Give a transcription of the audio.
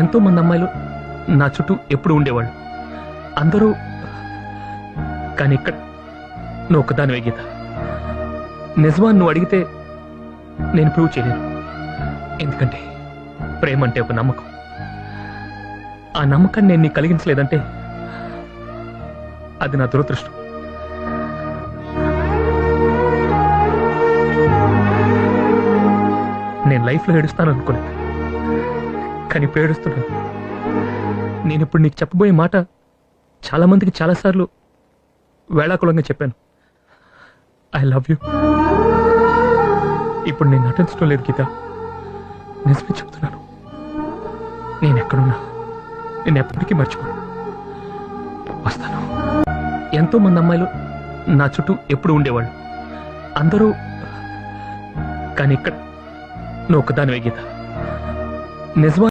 ఎంతో మంది అమ్మాయిలు నా చుట్టూ ఎప్పుడు ఉండేవాళ్ళు. అందరూ. కానీ ఇక్కడ నువ్వు ఒక్కదానివే గీత. నిజమా నువ్వు అడిగితే నేను ప్రూవ్ చేయలేను. ఎందుకంటే ప్రేమ అంటే ఒక నమ్మకం. ఆ నమ్మకాన్ని నేను నీకు కలిగించలేదంటే అది నా దురదృష్టం. నేను లైఫ్లో ఏడుస్తాను అనుకోలేదు, కానీ ఇప్పుడు ఏడుస్తున్నాను. నేను ఇప్పుడు నీకు చెప్పబోయే మాట చాలా మందికి చాలాసార్లు వేళాకులంగా చెప్పాను. I love you. ఇప్పుడు నేను నటించడం లేదు గీత, నిజమే చెప్తున్నాను. నేను ఎక్కడున్నా నేను ఎప్పటికీ మర్చిపోను. వస్తాను. ఎంతో మంది అమ్మాయిలు నా చుట్టూ ఎప్పుడు ఉండేవాళ్ళు. అందరూ. కానీ ఇక్కడ నువ్వు ఒక్కదానివే గీత. నిజమా